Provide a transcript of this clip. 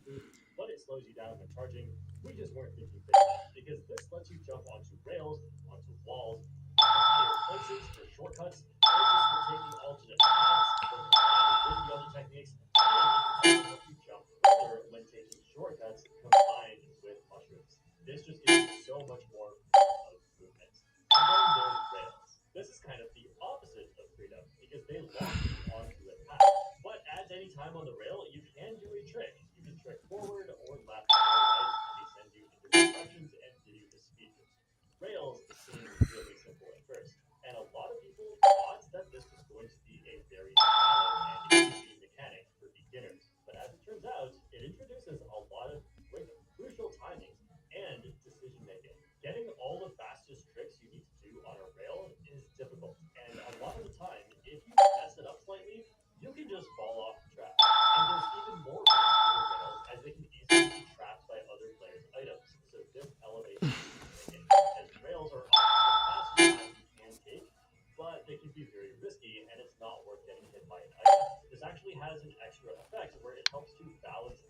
smooth, but it slows you down when charging. We just weren't thinking big enough because this lets you jump onto rails, onto walls, onto higher places for shortcuts, or just for taking alternate paths, or combining with the other techniques, and it can also help you jump further when taking shortcuts combined with mushrooms. This just gives you so much more freedom of movement. And then there's rails. This is kind of the opposite of freedom because they lock you onto a path. But at any time on the rail, you can do a trick. You can trick forward or left or right, and they send you in different directions and give you the speed boost. Rails seem really simple at first, and a lot of people thought that this was going to be a very shallow and easy mechanic for beginners. But as it turns out, it introduces a lot of quick, crucial timings and decision making. Getting all the fastest tricks you need to do on a rail is difficult, and a lot of the time, if you mess it up slightly, you can just fall off the track. And there's even more risk to the rails as they can easily be trapped by other players' items. So this elevates decision making, as rails are often the fastest path you can take, but they can be very risky and it's not worth getting hit by an item. This actually has an extra effect where it helps to balance